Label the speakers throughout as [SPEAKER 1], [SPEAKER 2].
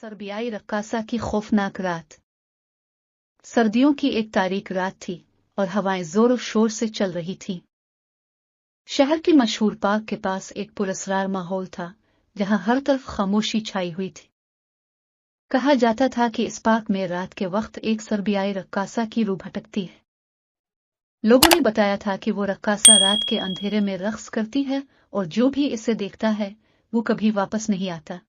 [SPEAKER 1] सर्बियाई रक्कासा की खौफनाक रात। सर्दियों की एक तारीख रात थी और हवाएं जोर शोर से चल रही थीं। शहर के मशहूर पार्क के पास एक पुरस्कार माहौल था, जहां हर तरफ खामोशी छाई हुई थी। कहा जाता था कि इस पार्क में रात के वक्त एक सर्बियाई रक्कासा की रूह भटकती है। लोगों ने बताया था कि वो रक्कासा रात के अंधेरे में रक्स करती है और जो भी इसे देखता है वो कभी वापस नहीं आता।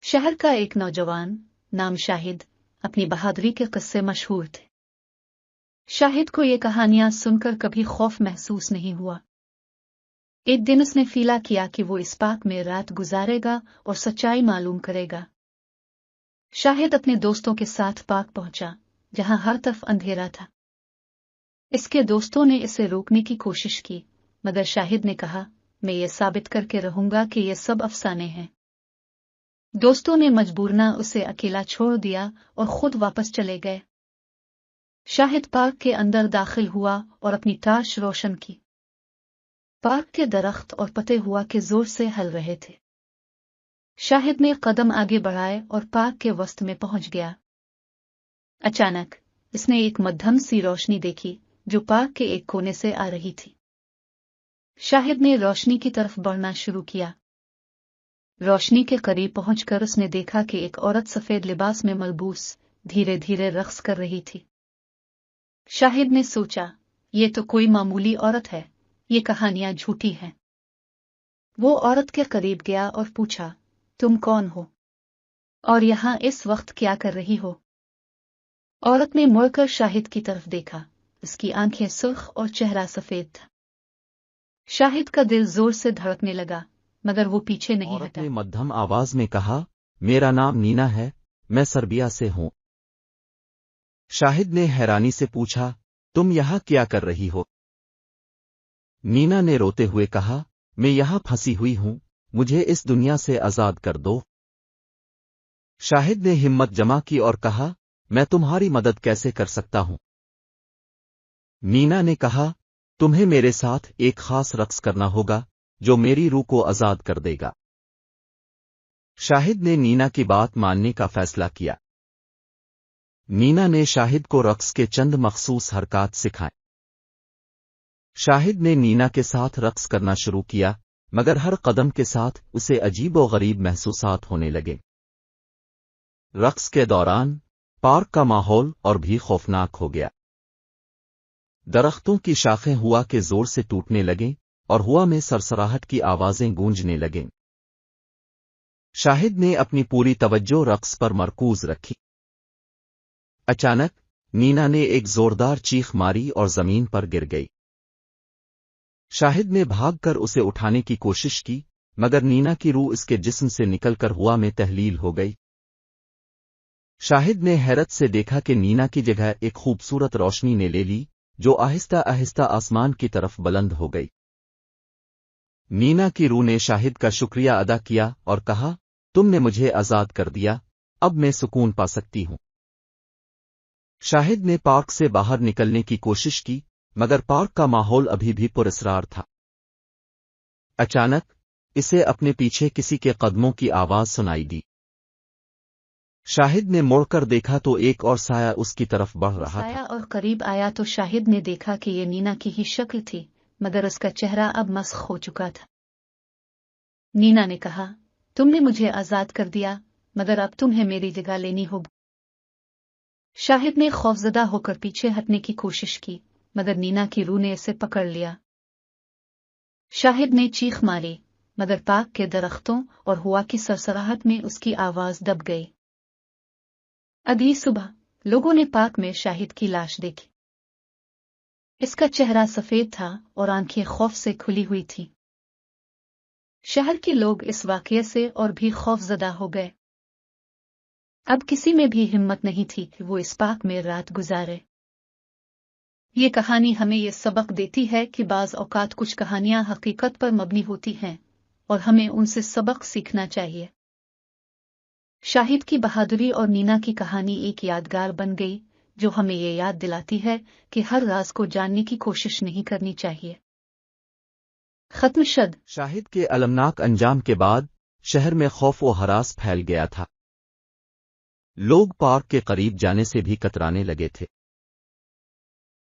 [SPEAKER 1] शहर का एक नौजवान नाम शाहिद अपनी बहादुरी के किस्से मशहूर थे। शाहिद को ये कहानियां सुनकर कभी खौफ महसूस नहीं हुआ। एक दिन उसने फीला किया कि वो इस पार्क में रात गुजारेगा और सच्चाई मालूम करेगा। शाहिद अपने दोस्तों के साथ पार्क पहुंचा, जहां हर तरफ अंधेरा था। इसके दोस्तों ने इसे रोकने की कोशिश की, मगर शाहिद ने कहा, मैं ये साबित करके रहूंगा कि ये सब अफसाने हैं। दोस्तों ने मजबूरन उसे अकेला छोड़ दिया और खुद वापस चले गए। शाहिद पार्क के अंदर दाखिल हुआ और अपनी टार्च रोशन की। पार्क के दरख्त और पत्ते हुआ के जोर से हिल रहे थे। शाहिद ने कदम आगे बढ़ाए और पार्क के वस्त में पहुंच गया। अचानक इसने एक मध्यम सी रोशनी देखी जो पार्क के एक कोने से आ रही थी। शाहिद ने रोशनी की तरफ बढ़ना शुरू किया। रोशनी के करीब पहुंचकर उसने देखा कि एक औरत सफेद लिबास में मलबूस धीरे धीरे रक्स कर रही थी। शाहिद ने सोचा, ये तो कोई मामूली औरत है, ये कहानियां झूठी हैं। वो औरत के करीब गया और पूछा, तुम कौन हो और यहां इस वक्त क्या कर रही हो? औरत ने मुड़कर शाहिद की तरफ देखा। उसकी आंखें सुर्ख और चेहरा सफेद था। शाहिद का दिल जोर से धड़कने लगा, मगर वो पीछे नहीं
[SPEAKER 2] औरत
[SPEAKER 1] हटा।
[SPEAKER 2] ने मध्यम आवाज में कहा, मेरा नाम नीना है, मैं सर्बिया से हूं। शाहिद ने हैरानी से पूछा, तुम यहां क्या कर रही हो? नीना ने रोते हुए कहा, मैं यहां फंसी हुई हूं, मुझे इस दुनिया से आजाद कर दो। शाहिद ने हिम्मत जमा की और कहा, मैं तुम्हारी मदद कैसे कर सकता हूं? नीना ने कहा, तुम्हें मेरे साथ एक खास रक्स करना होगा जो मेरी रूह को आजाद कर देगा। शाहिद ने नीना की बात मानने का फैसला किया। नीना ने शाहिद को रक्स के चंद मखसूस हरकत सिखाए। शाहिद ने नीना के साथ रक्स करना शुरू किया, मगर हर कदम के साथ उसे अजीब व गरीब महसूसात होने लगे। रक्स के दौरान पार्क का माहौल और भी खौफनाक हो गया। दरख्तों की शाखें हुआ के जोर से टूटने लगें और हुआ में सरसराहट की आवाजें गूंजने लगें। शाहिद ने अपनी पूरी तवज्जो रक्स पर मरकूज रखी। अचानक नीना ने एक जोरदार चीख मारी और जमीन पर गिर गई। शाहिद ने भागकर उसे उठाने की कोशिश की, मगर नीना की रूह इसके जिस्म से निकलकर हुआ में तहलील हो गई। शाहिद ने हैरत से देखा कि नीना की जगह एक खूबसूरत रोशनी ने ले ली, जो आहिस्ता आहिस्ता आसमान की तरफ बुलंद हो गई। नीना की रूह ने शाहिद का शुक्रिया अदा किया और कहा, तुमने मुझे आजाद कर दिया, अब मैं सुकून पा सकती हूं। शाहिद ने पार्क से बाहर निकलने की कोशिश की, मगर पार्क का माहौल अभी भी पुरस्कार था। अचानक इसे अपने पीछे किसी के कदमों की आवाज सुनाई दी। शाहिद ने मुड़कर देखा तो एक और साया उसकी तरफ बढ़ रहा था।
[SPEAKER 1] साया और करीब आया तो शाहिद ने देखा कि ये नीना की ही शक्ल थी, मगर उसका चेहरा अब मस्ख हो चुका था। नीना ने कहा, तुमने मुझे आजाद कर दिया, मगर अब तुम्हें मेरी जगह लेनी होगी। शाहिद ने खौफजदा होकर पीछे हटने की कोशिश की, मगर नीना की रूह ने इसे पकड़ लिया। शाहिद ने चीख मारी, मगर पार्क के दरख्तों और हुआ की सरसराहट में उसकी आवाज दब गई। अगली सुबह लोगों ने पार्क में शाहिद की लाश देखी। इसका चेहरा सफेद था और आंखें खौफ से खुली हुई थीं। शहर के लोग इस वाकये से और भी खौफजदा हो गए। अब किसी में भी हिम्मत नहीं थी कि वो इस पार्क में रात गुजारे। ये कहानी हमें ये सबक देती है कि बाज़ औक़ात कुछ कहानियां हकीकत पर मबनी होती हैं और हमें उनसे सबक सीखना चाहिए। शाहिद की बहादुरी और नीना की कहानी एक यादगार बन गई, जो हमें ये याद दिलाती है कि हर राज को जानने की कोशिश नहीं करनी चाहिए। खत्म शद।
[SPEAKER 2] शाहिद के अलमनाक अंजाम के बाद शहर में खौफ व हरास फैल गया था। لوگ پارک کے قریب جانے سے بھی کترانے لگے تھے۔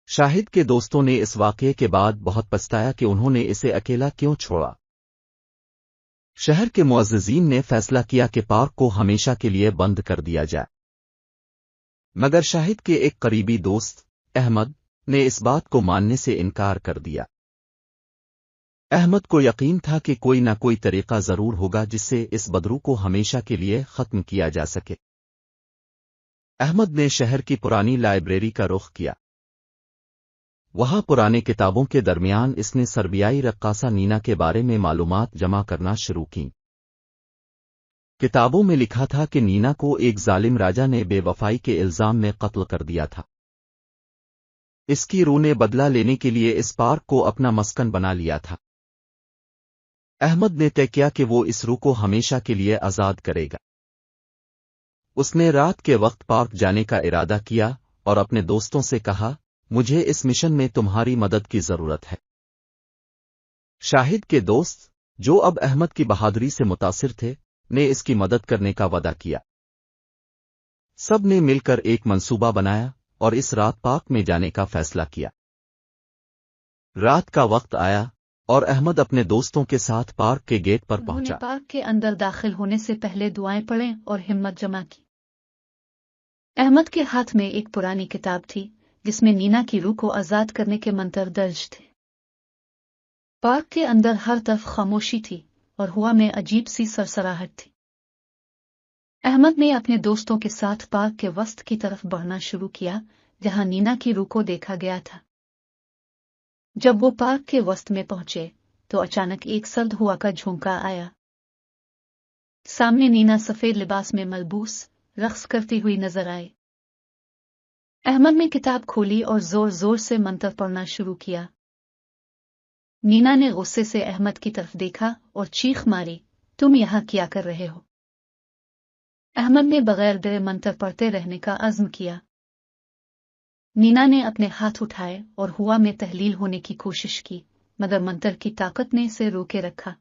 [SPEAKER 2] شاہد کے دوستوں نے اس واقعے کے بعد بہت پچھتایا کہ انہوں نے اسے اکیلا کیوں چھوڑا۔ شہر کے معززین نے فیصلہ کیا کہ پارک کو ہمیشہ کے لیے بند کر دیا جائے، مگر شاہد کے ایک قریبی دوست احمد نے اس بات کو ماننے سے انکار کر دیا۔ احمد کو یقین تھا کہ کوئی نہ کوئی طریقہ ضرور ہوگا جس سے اس بدرو کو ہمیشہ کے لیے ختم کیا جا سکے۔ احمد نے شہر کی پرانی لائبریری کا رخ کیا۔ وہاں پرانے کتابوں کے درمیان اس نے سربیائی رقاصہ نینا کے بارے میں معلومات جمع کرنا شروع کی۔ کتابوں میں لکھا تھا کہ نینا کو ایک ظالم راجا نے بے وفائی کے الزام میں قتل کر دیا تھا۔ اس کی روح نے بدلہ لینے کے لیے اس پارک کو اپنا مسکن بنا لیا تھا۔ احمد نے طے کیا کہ وہ اس روح کو ہمیشہ کے لیے آزاد کرے گا۔ اس نے رات کے وقت پارک جانے کا ارادہ کیا اور اپنے دوستوں سے کہا، مجھے اس مشن میں تمہاری مدد کی ضرورت ہے۔ شاہد کے دوست، جو اب احمد کی بہادری سے متاثر تھے، نے اس کی مدد کرنے کا وعدہ کیا۔ سب نے مل کر ایک منصوبہ بنایا اور اس رات پارک میں جانے کا فیصلہ کیا۔ رات کا وقت آیا اور احمد اپنے دوستوں کے ساتھ پارک کے گیٹ پر
[SPEAKER 1] انہوں نے
[SPEAKER 2] پہنچا۔
[SPEAKER 1] پارک کے اندر داخل ہونے سے پہلے دعائیں پڑھیں اور ہمت جمع کی۔ احمد کے ہاتھ میں ایک پرانی کتاب تھی جس میں نینا کی روح کو آزاد کرنے کے منتر درج تھے۔ پارک کے اندر ہر طرف خاموشی تھی اور ہوا میں عجیب سی سرسراہٹ تھی۔ احمد نے اپنے دوستوں کے ساتھ پارک کے وسط کی طرف بڑھنا شروع کیا جہاں نینا کی روح کو دیکھا گیا تھا۔ جب وہ پارک کے وسط میں پہنچے تو اچانک ایک سرد ہوا کا جھونکا آیا۔ سامنے نینا سفید لباس میں ملبوس رقص کرتی ہوئی نظر آئی۔ احمد نے کتاب کھولی اور زور زور سے منتر پڑھنا شروع کیا۔ نینا نے غصے سے احمد کی طرف دیکھا اور چیخ ماری، تم یہاں کیا کر رہے ہو؟ احمد نے بغیر ڈرے منتر پڑھتے رہنے کا عزم کیا۔ نینا نے اپنے ہاتھ اٹھائے اور ہوا میں تحلیل ہونے کی کوشش کی، مگر منتر کی طاقت نے اسے روکے رکھا۔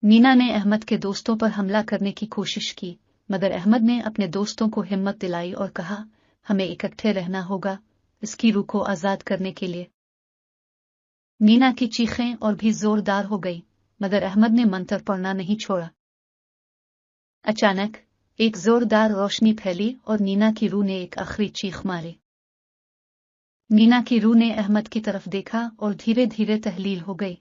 [SPEAKER 1] نینا نے احمد کے دوستوں پر حملہ کرنے کی کوشش کی، مگر احمد نے اپنے دوستوں کو ہمت دلائی اور کہا، ہمیں اکٹھے رہنا ہوگا اس کی روح کو آزاد کرنے کے لیے۔ نینا کی چیخیں اور بھی زوردار ہو گئی، مگر احمد نے منتر پڑھنا نہیں چھوڑا۔ اچانک ایک زوردار روشنی پھیلی اور نینا کی روح نے ایک آخری چیخ ماری۔ نینا کی روح نے احمد کی طرف دیکھا اور دھیرے دھیرے تحلیل ہو گئی۔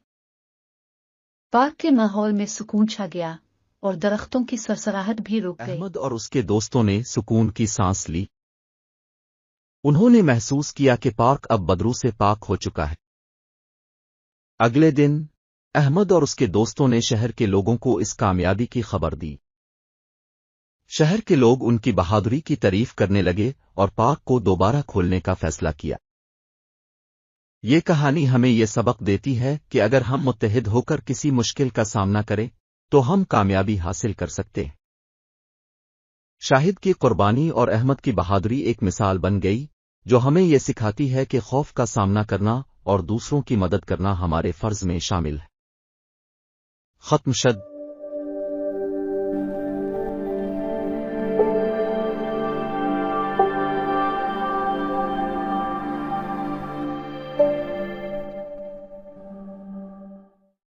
[SPEAKER 1] پارک کے ماحول میں سکون چھا گیا اور درختوں کی سرسراہٹ بھی رک گئی۔
[SPEAKER 2] احمد اور اس کے دوستوں نے سکون کی سانس لی۔ انہوں نے محسوس کیا کہ پارک اب بدرو سے پاک ہو چکا ہے۔ اگلے دن احمد اور اس کے دوستوں نے شہر کے لوگوں کو اس کامیابی کی خبر دی۔ شہر کے لوگ ان کی بہادری کی تعریف کرنے لگے اور پارک کو دوبارہ کھولنے کا فیصلہ کیا۔ یہ کہانی ہمیں یہ سبق دیتی ہے کہ اگر ہم متحد ہو کر کسی مشکل کا سامنا کریں تو ہم کامیابی حاصل کر سکتے ہیں۔ شاہد کی قربانی اور احمد کی بہادری ایک مثال بن گئی جو ہمیں یہ سکھاتی ہے کہ خوف کا سامنا کرنا اور دوسروں کی مدد کرنا ہمارے فرض میں شامل ہے۔ ختم شد۔